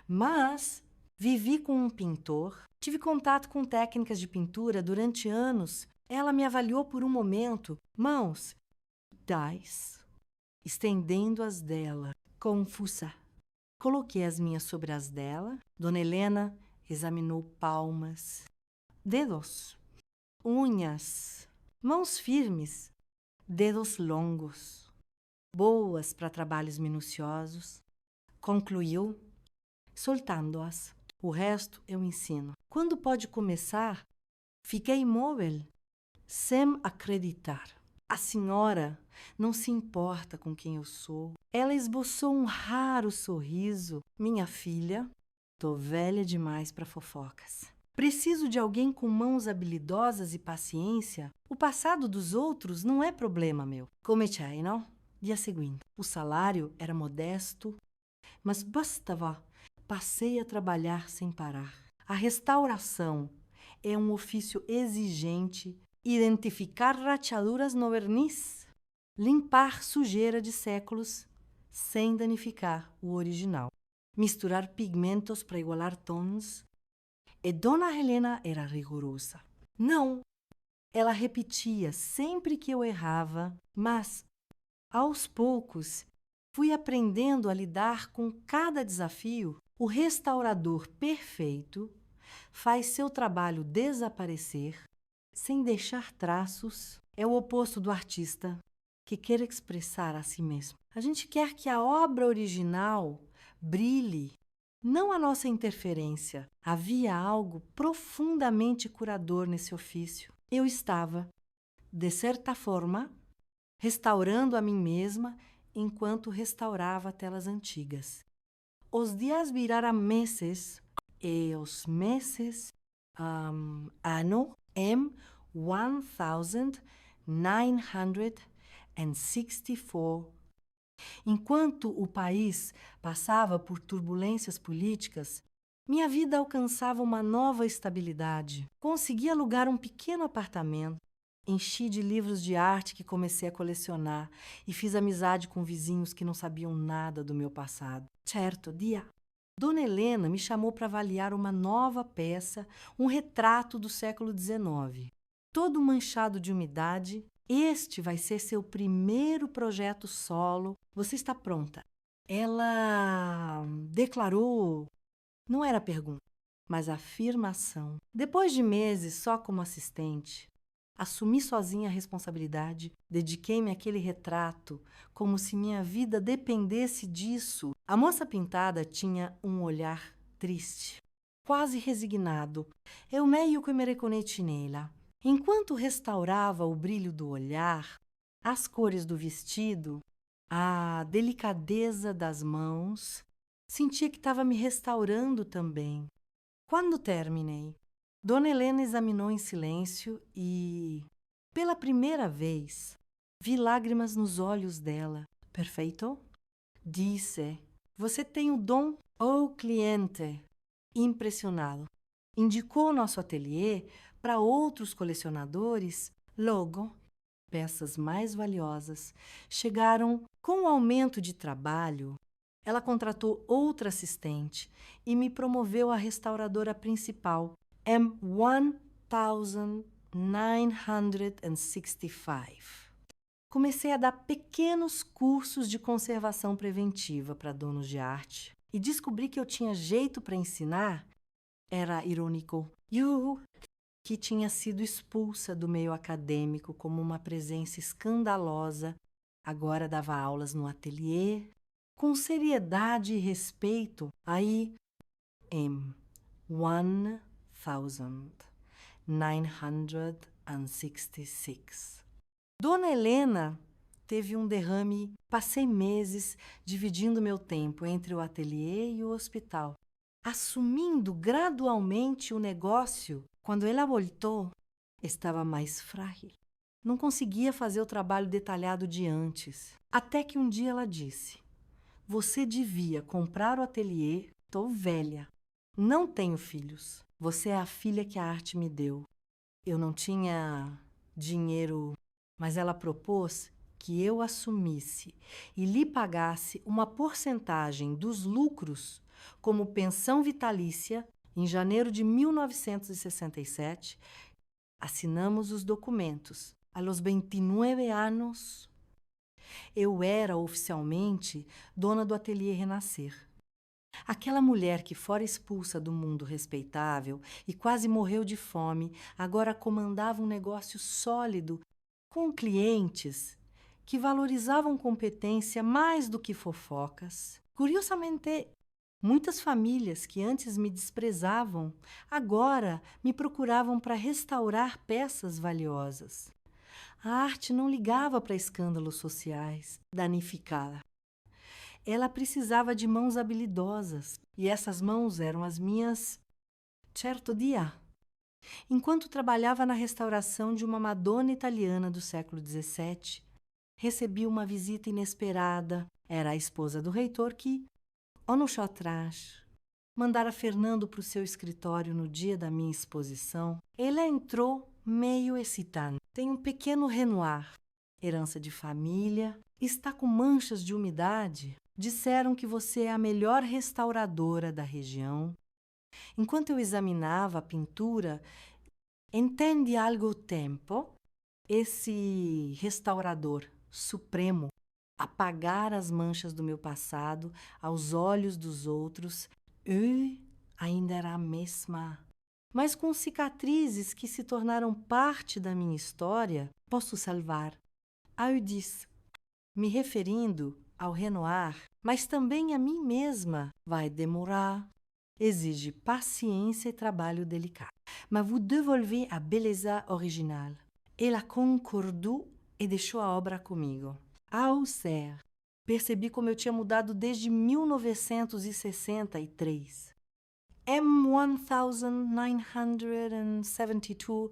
mas Vivi com um pintor, tive contato com técnicas de pintura durante anos. Ela me avaliou por um momento, mãos, dais, estendendo as dela, confusa. Coloquei as minhas sobre as dela. Dona Helena examinou palmas, dedos, unhas, mãos firmes, dedos longos, boas para trabalhos minuciosos. Concluiu, soltando-as. O resto eu ensino. Quando pode começar? Fiquei imóvel, sem acreditar. A senhora não se importa com quem eu sou. Ela esboçou um raro sorriso. Minha filha, tô velha demais para fofocas. Preciso de alguém com mãos habilidosas e paciência. O passado dos outros não é problema meu. Cominciai, não? Dia seguinte. O salário era modesto, mas bastava. Passei a trabalhar sem parar. A restauração é um ofício exigente. Identificar rachaduras no verniz, limpar sujeira de séculos sem danificar o original, misturar pigmentos para igualar tons. E Dona Helena era rigorosa. Não, ela repetia sempre que eu errava, mas, aos poucos, fui aprendendo a lidar com cada desafio. O restaurador perfeito faz seu trabalho desaparecer sem deixar traços. É o oposto do artista que quer expressar a si mesmo. A gente quer que a obra original brilhe, não a nossa interferência. Havia algo profundamente curador nesse ofício. Eu estava, de certa forma, restaurando a mim mesma enquanto restaurava telas antigas. Os dias viraram meses e os meses ano M1964. Enquanto o país passava por turbulências políticas, minha vida alcançava uma nova estabilidade. Consegui alugar um pequeno apartamento, enchi de livros de arte que comecei a colecionar e fiz amizade com vizinhos que não sabiam nada do meu passado. Certo dia, Dona Helena me chamou para avaliar uma nova peça, um retrato do século XIX. Todo manchado de umidade, este vai ser seu primeiro projeto solo. Você está pronta? Ela declarou, não era pergunta, mas afirmação. Depois de meses só como assistente, assumi sozinha a responsabilidade, dediquei-me àquele retrato como se minha vida dependesse disso. A moça pintada tinha um olhar triste, quase resignado. Eu meio que me reconheci nela. Enquanto restaurava o brilho do olhar, as cores do vestido, a delicadeza das mãos, sentia que estava me restaurando também. Quando terminei, Dona Helena examinou em silêncio e, pela primeira vez, vi lágrimas nos olhos dela. Perfeito? Disse, você tem o dom. O cliente, impressionado, indicou nosso ateliê para outros colecionadores. Logo, peças mais valiosas chegaram. Com o aumento de trabalho, ela contratou outra assistente e me promoveu a restauradora principal, M1965. Comecei a dar pequenos cursos de conservação preventiva para donos de arte e descobri que eu tinha jeito para ensinar. Era irônico. Eu, que tinha sido expulsa do meio acadêmico como uma presença escandalosa, agora dava aulas no ateliê, com seriedade e respeito. Aí, M1966. Dona Helena teve um derrame. Passei meses dividindo meu tempo entre o ateliê e o hospital, assumindo gradualmente o negócio. Quando ela voltou, estava mais frágil. Não conseguia fazer o trabalho detalhado de antes. Até que um dia ela disse, você devia comprar o ateliê. Estou velha. Não tenho filhos. Você é a filha que a arte me deu. Eu não tinha dinheiro, mas ela propôs que eu assumisse e lhe pagasse uma porcentagem dos lucros como pensão vitalícia, em janeiro de 1967, assinamos os documentos. A los 29 anos, eu era oficialmente dona do Ateliê Renascer. Aquela mulher que fora expulsa do mundo respeitável e quase morreu de fome, agora comandava um negócio sólido, com clientes que valorizavam competência mais do que fofocas. Curiosamente, muitas famílias que antes me desprezavam, agora me procuravam para restaurar peças valiosas. A arte não ligava para escândalos sociais, danificada. Ela precisava de mãos habilidosas, e essas mãos eram as minhas certo dia. Enquanto trabalhava na restauração de uma Madonna italiana do século XVII, recebi uma visita inesperada. Era a esposa do reitor que, anos atrás, mandara Fernando para o seu escritório no dia da minha exposição. Ela entrou meio excitante. Tem um pequeno Renoir, herança de família, está com manchas de umidade. Disseram que você é a melhor restauradora da região. Enquanto eu examinava a pintura, entende algo o tempo? Esse restaurador supremo, apagar as manchas do meu passado aos olhos dos outros, eu ainda era a mesma. Mas com cicatrizes que se tornaram parte da minha história, posso salvar. Eu disse, me referindo ao Renoir, mas também a mim mesma, vai demorar. Exige paciência e trabalho delicado. Mas vous devolvez a beleza original. Ela concordou e deixou a obra comigo. Ao ser, percebi como eu tinha mudado desde 1963. M1972,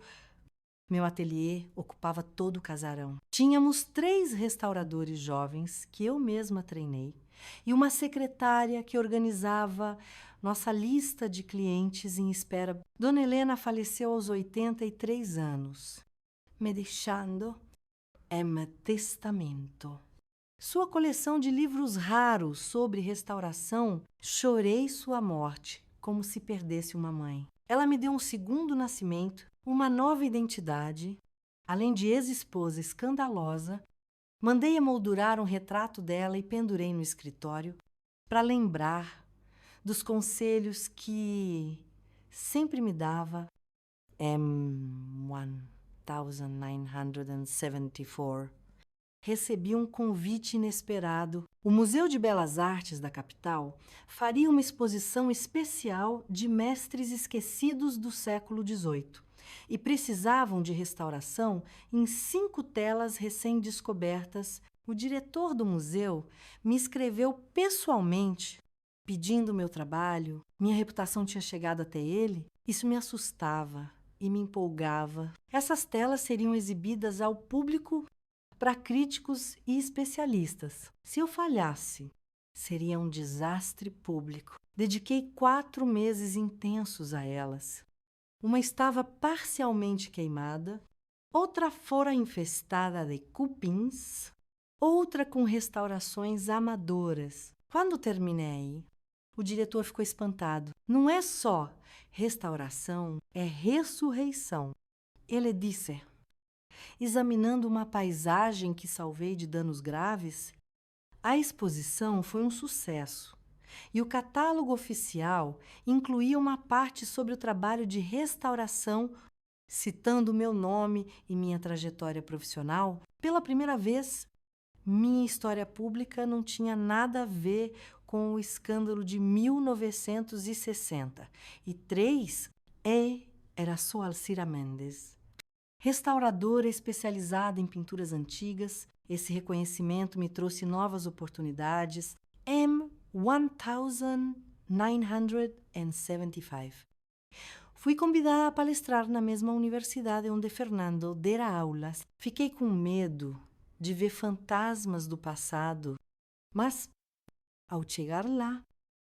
meu ateliê ocupava todo o casarão. Tínhamos 3 restauradores jovens que eu mesma treinei e uma secretária que organizava nossa lista de clientes em espera. Dona Helena faleceu aos 83 anos, me deixando testamento. Sua coleção de livros raros sobre restauração, chorei sua morte, como se perdesse uma mãe. Ela me deu um segundo nascimento, uma nova identidade. Além de ex-esposa escandalosa, mandei emoldurar um retrato dela e pendurei no escritório para lembrar dos conselhos que sempre me dava. M1974. Recebi um convite inesperado. O Museu de Belas Artes da capital faria uma exposição especial de mestres esquecidos do século XVIII e precisavam de restauração em 5 telas recém-descobertas. O diretor do museu me escreveu pessoalmente pedindo meu trabalho. Minha reputação tinha chegado até ele. Isso me assustava e me empolgava. Essas telas seriam exibidas ao público para críticos e especialistas. Se eu falhasse, seria um desastre público. Dediquei 4 meses intensos a elas. Uma estava parcialmente queimada, outra fora infestada de cupins, outra com restaurações amadoras. Quando terminei, o diretor ficou espantado. Não é só restauração, é ressurreição. Ele disse, examinando uma paisagem que salvei de danos graves, a exposição foi um sucesso e o catálogo oficial incluía uma parte sobre o trabalho de restauração, citando meu nome e minha trajetória profissional. Pela primeira vez, minha história pública não tinha nada a ver com o escândalo de 1963. Era só Alcira Mendes. Restauradora especializada em pinturas antigas, esse reconhecimento me trouxe novas oportunidades. M1975. Fui convidada a palestrar na mesma universidade onde Fernando dera aulas. Fiquei com medo de ver fantasmas do passado, mas, ao chegar lá,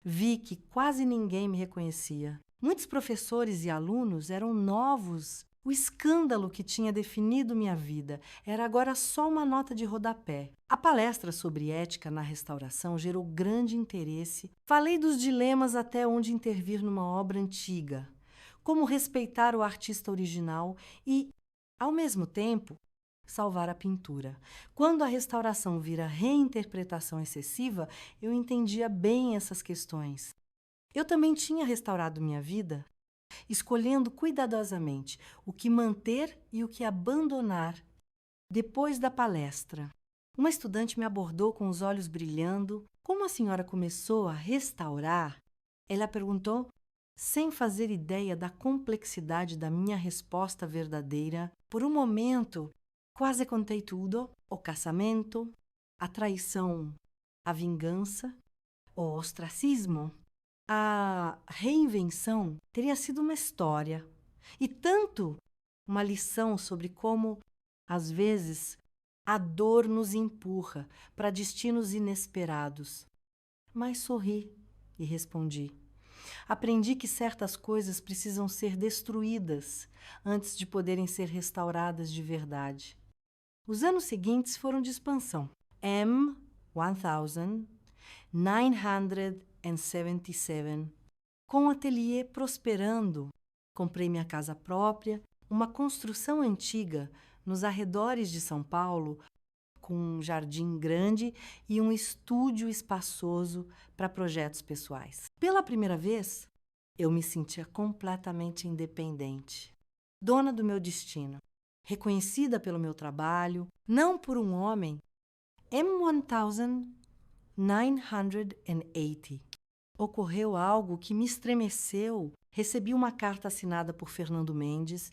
vi que quase ninguém me reconhecia. Muitos professores e alunos eram novos O escândalo que tinha definido minha vida era agora só uma nota de rodapé. A palestra sobre ética na restauração gerou grande interesse. Falei dos dilemas até onde intervir numa obra antiga, como respeitar o artista original e, ao mesmo tempo, salvar a pintura. Quando a restauração vira reinterpretação excessiva, eu entendia bem essas questões. Eu também tinha restaurado minha vida, escolhendo cuidadosamente o que manter e o que abandonar. Depois da palestra, uma estudante me abordou com os olhos brilhando. Como a senhora começou a restaurar? Ela perguntou, sem fazer ideia da complexidade da minha resposta verdadeira. Por um momento, quase contei tudo: o casamento, a traição, a vingança, o ostracismo. A reinvenção teria sido uma história e tanto uma lição sobre como, às vezes, a dor nos empurra para destinos inesperados. Mas sorri e respondi. Aprendi que certas coisas precisam ser destruídas antes de poderem ser restauradas de verdade. Os anos seguintes foram de expansão. M1977, com o ateliê prosperando. Comprei minha casa própria, uma construção antiga nos arredores de São Paulo, com um jardim grande e um estúdio espaçoso para projetos pessoais. Pela primeira vez, eu me sentia completamente independente, dona do meu destino, reconhecida pelo meu trabalho, não por um homem. M1980. Ocorreu algo que me estremeceu. Recebi uma carta assinada por Fernando Mendes.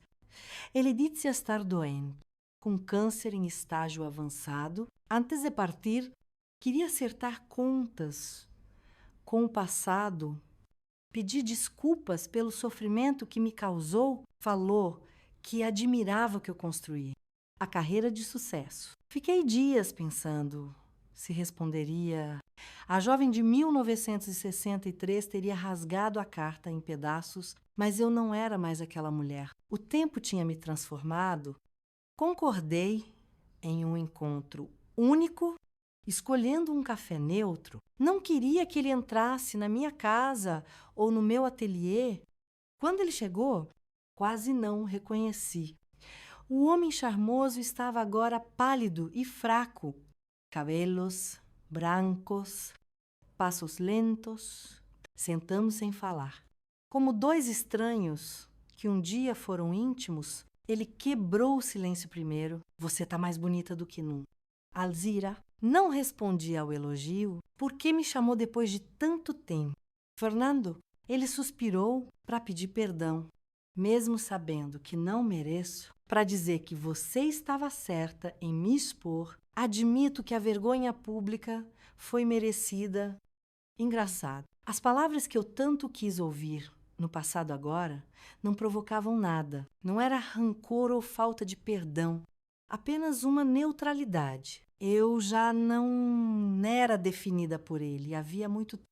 Ele disse estar doente, com câncer em estágio avançado. Antes de partir, queria acertar contas com o passado, pedir desculpas pelo sofrimento que me causou. Falou que admirava o que eu construí, a carreira de sucesso. Fiquei dias pensando se responderia. A jovem de 1963 teria rasgado a carta em pedaços, mas eu não era mais aquela mulher. O tempo tinha me transformado. Concordei em um encontro único, escolhendo um café neutro. Não queria que ele entrasse na minha casa ou no meu ateliê. Quando ele chegou, quase não o reconheci. O homem charmoso estava agora pálido e fraco. Cabelos brancos, passos lentos. Sentamos sem falar. Como dois estranhos que um dia foram íntimos, ele quebrou o silêncio primeiro. Você está mais bonita do que nunca. Alzira, não respondi ao elogio. Por que me chamou depois de tanto tempo? Fernando, ele suspirou para pedir perdão, mesmo sabendo que não mereço, para dizer que você estava certa em me expor. Admito que a vergonha pública foi merecida. Engraçado. As palavras que eu tanto quis ouvir no passado agora não provocavam nada. Não era rancor ou falta de perdão. Apenas uma neutralidade. Eu já não era definida por ele. Havia muito tempo.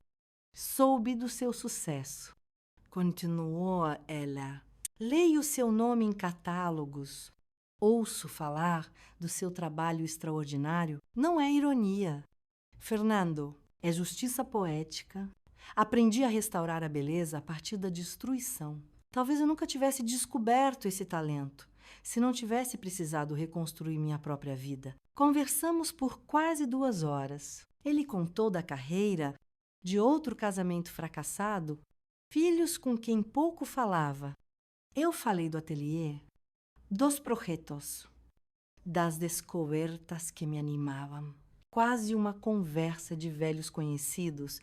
Soube do seu sucesso. Continuou ela. Leio o seu nome em catálogos. Ouço falar do seu trabalho extraordinário. Não é ironia. Fernando, é justiça poética. Aprendi a restaurar a beleza a partir da destruição. Talvez eu nunca tivesse descoberto esse talento, se não tivesse precisado reconstruir minha própria vida. Conversamos por quase 2 horas. Ele contou da carreira, de outro casamento fracassado, filhos com quem pouco falava. Eu falei do ateliê, dos projetos, das descobertas que me animavam. Quase uma conversa de velhos conhecidos,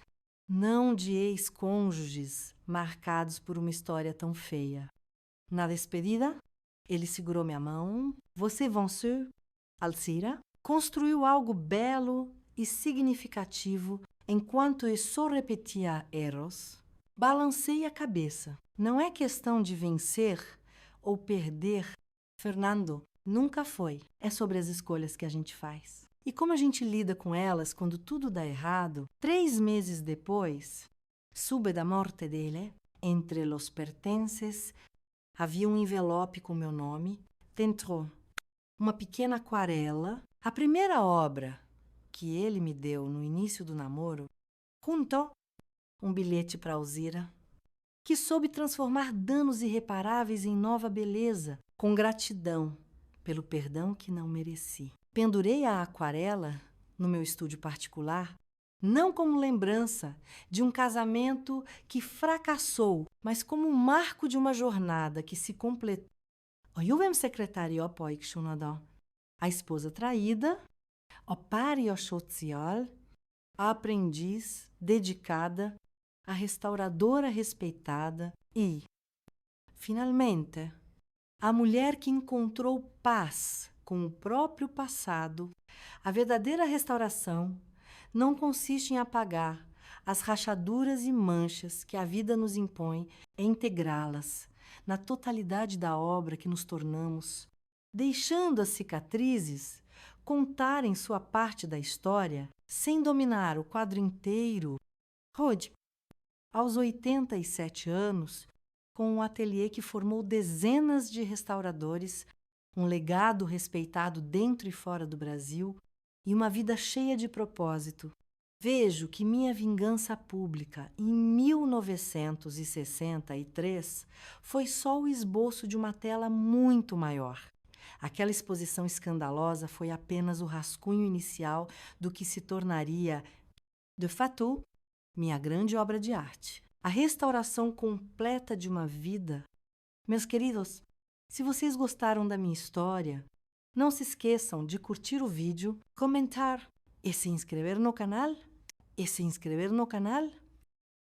não de ex-cônjuges marcados por uma história tão feia. Na despedida, ele segurou minha mão. Você venceu, Alzira? Construiu algo belo e significativo enquanto eu só repetia erros. Balancei a cabeça. Não é questão de vencer ou perder. Fernando, nunca foi. É sobre as escolhas que a gente faz. E como a gente lida com elas quando tudo dá errado. 3 meses depois, sube da morte dele, entre los pertences Havia um envelope com meu nome, dentro uma pequena aquarela, a primeira obra que ele me deu no início do namoro, junto um bilhete para Alzira, que soube transformar danos irreparáveis em nova beleza, com gratidão pelo perdão que não mereci. Pendurei a aquarela no meu estúdio particular, não como lembrança de um casamento que fracassou, mas como um marco de uma jornada que se completou. Ojuvem secretário poikshunadó. A esposa traída, o pari oshotziol, a aprendiz dedicada, a restauradora respeitada e, finalmente, a mulher que encontrou paz com o próprio passado. A verdadeira restauração não consiste em apagar as rachaduras e manchas que a vida nos impõe, é integrá-las na totalidade da obra que nos tornamos, deixando as cicatrizes contarem sua parte da história sem dominar o quadro inteiro. Rod, aos 87 anos, com um ateliê que formou dezenas de restauradores, um legado respeitado dentro e fora do Brasil e uma vida cheia de propósito, vejo que minha vingança pública em 1963 foi só o esboço de uma tela muito maior. Aquela exposição escandalosa foi apenas o rascunho inicial do que se tornaria, de fato, minha grande obra de arte. A restauração completa de uma vida. Meus queridos, se vocês gostaram da minha história, não se esqueçam de curtir o vídeo, comentar e se inscrever no canal.